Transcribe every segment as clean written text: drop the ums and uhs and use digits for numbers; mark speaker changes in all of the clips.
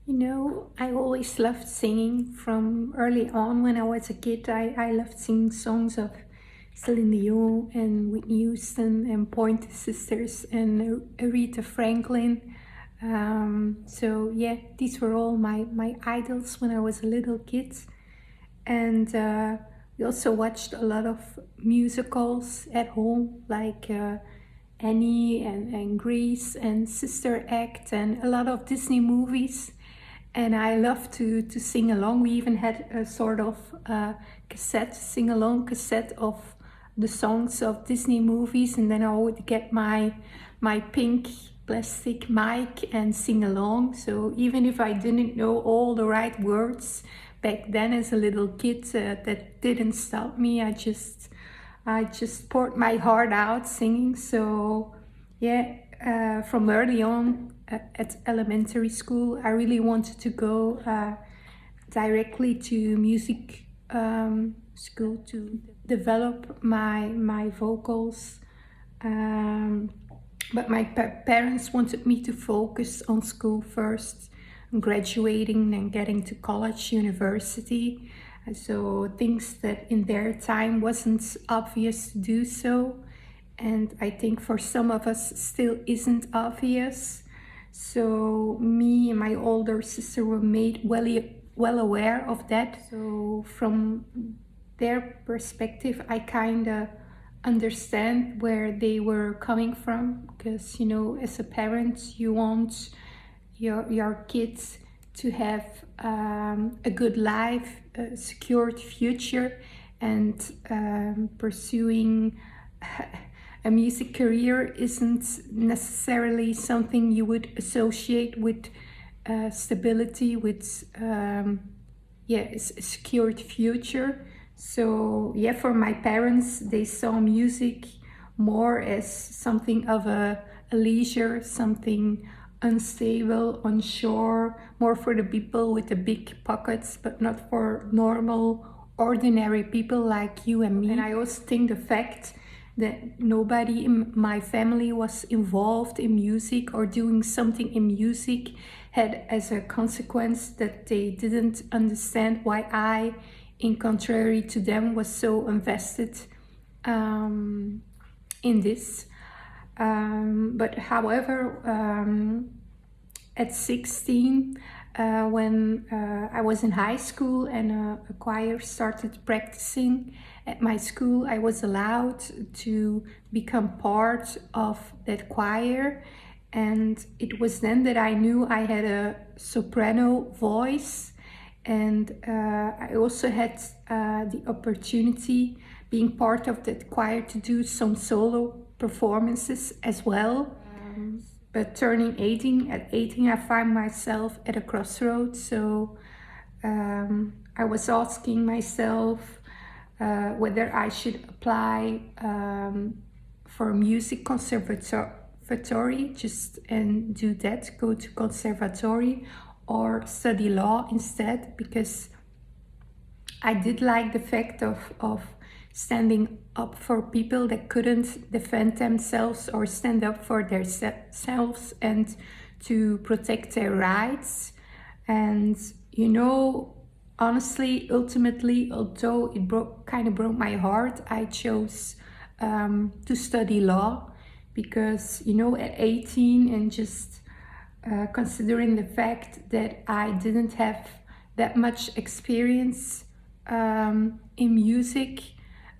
Speaker 1: I always loved singing from early on. When I was a kid, I loved singing songs of Celine Dion and Whitney Houston and Pointer Sisters and Aretha Franklin. So yeah, these were all my idols when I was a little kid. And we also watched a lot of musicals at home, like Annie and Grease and Sister Act and a lot of Disney movies. And I love to sing along. We even had a sort of sing-along cassette of the songs of Disney movies. And then I would get my pink plastic mic and sing along. So even if I didn't know all the right words back then as a little kid, that didn't stop me. I just poured my heart out singing. So yeah, from early on at elementary school, I really wanted to go directly to music school to develop my vocals. But my parents wanted me to focus on school first, graduating and getting to college, university. So things that in their time wasn't obvious to do so. And I think for some of us still isn't obvious. So me and my older sister were made well aware of that. So from their perspective, I kind of understand where they were coming from, because as a parent you want your kids to have a good life, a secured future, and pursuing a music career isn't necessarily something you would associate with stability, with a secured future. So yeah, for my parents, they saw music more as something of a leisure, something unstable, unsure, more for the people with the big pockets, but not for normal, ordinary people like you and me. And I also think the fact that nobody in my family was involved in music or doing something in music had as a consequence that they didn't understand why I, in contrary to them, was so invested in this. But however, at 16, when I was in high school and a choir started practicing at my school, I was allowed to become part of that choir. And it was then that I knew I had a soprano voice. And I also had the opportunity, being part of that choir, to do some solo performances as well. But turning 18, at 18 I find myself at a crossroads. So I was asking myself whether I should apply for a music conservatory and do that, go to conservatory, or study law instead, because I did like the fact of standing up for people that couldn't defend themselves or stand up for themselves and to protect their rights. And honestly, ultimately, although it kind of broke my heart, I chose to study law, because at 18 and just considering the fact that I didn't have that much experience in music,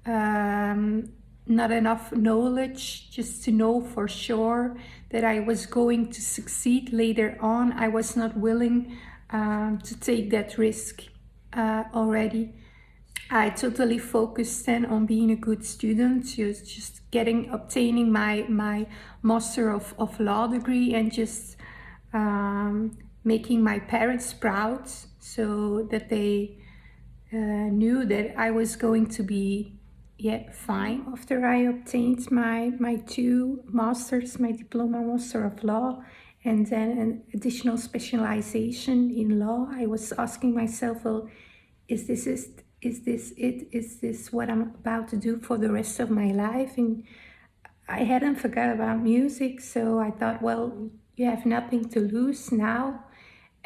Speaker 1: not enough knowledge just to know for sure that I was going to succeed later on, I was not willing to take that risk already. I totally focused then on being a good student, just obtaining my Master of Law degree, and just making my parents proud, so that they knew that I was going to be fine. After I obtained my 2 masters, my diploma Master of Law, and then an additional specialization in law, I was asking myself, well, is this it? Is this what I'm about to do for the rest of my life? And I hadn't forgot about music, so I thought, well, you have nothing to lose now.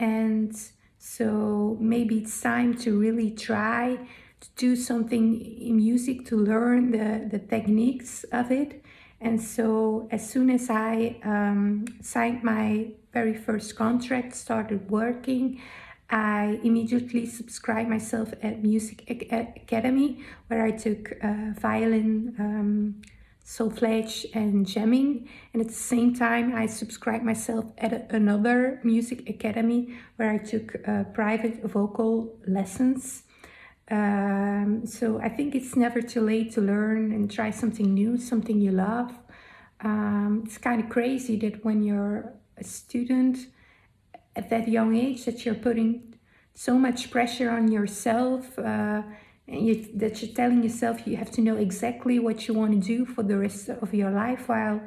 Speaker 1: and so maybe it's time to really try to do something in music, to learn the techniques of it. And so as soon as I signed my very first contract, started working, I immediately subscribed myself at Music Academy, where I took violin, solfège and jamming. And at the same time, I subscribed myself at another music academy where I took private vocal lessons. So I think it's never too late to learn and try something new, something you love. It's kind of crazy that when you're a student at that young age, that you're putting so much pressure on yourself, that you're telling yourself you have to know exactly what you want to do for the rest of your life, while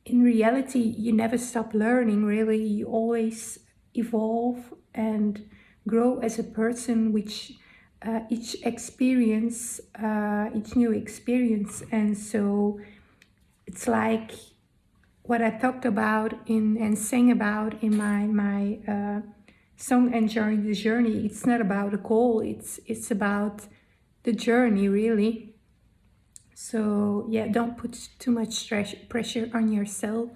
Speaker 1: in reality you never stop learning. Really, you always evolve and grow as a person, which each experience, each new experience. And so it's like what I talked about and sang about in my song Enjoying the Journey. It's not about a goal, it's about the journey, really. So yeah, don't put too much pressure on yourself.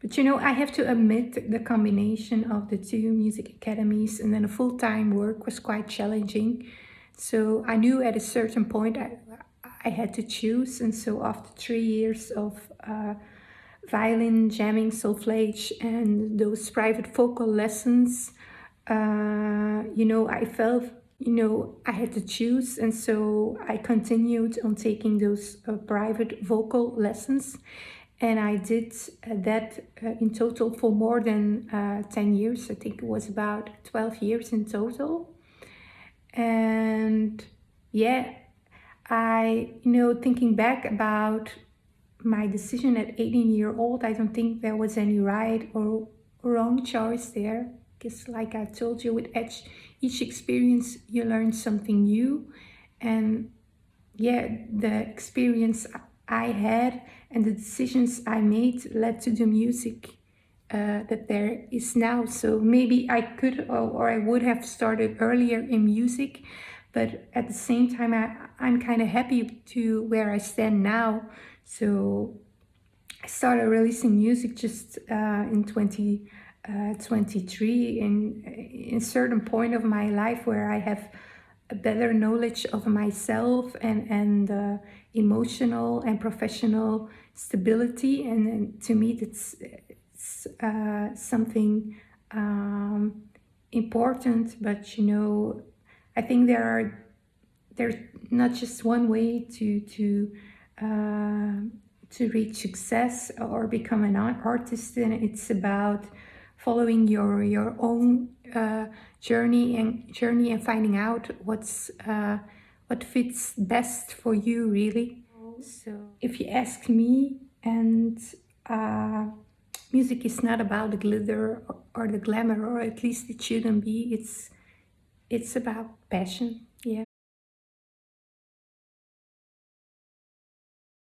Speaker 1: But I have to admit, the combination of the two music academies and then a full-time work was quite challenging. So I knew at a certain point I had to choose. And so after 3 years of violin, jamming, solfège, and those private vocal lessons, I felt, I had to choose. And so I continued on taking those private vocal lessons. And I did that in total for more than 10 years. I think it was about 12 years in total. And yeah, thinking back about my decision at 18 years old, I don't think there was any right or wrong choice there. Because like I told you, with each experience, you learn something new. And yeah, the experience I had and the decisions I made led to the music that there is now. So maybe I could or I would have started earlier in music, but at the same time, I'm kind of happy to where I stand now. So I started releasing music just in 2023, in a certain point of my life where I have a better knowledge of myself and emotional and professional stability. And to me, that's something important. But I think there's not just one way to reach success or become an artist, and it's about following your own journey and finding out what fits best for you, really. So if you ask me, and music is not about the glitter or the glamour, or at least it shouldn't be. It's about passion.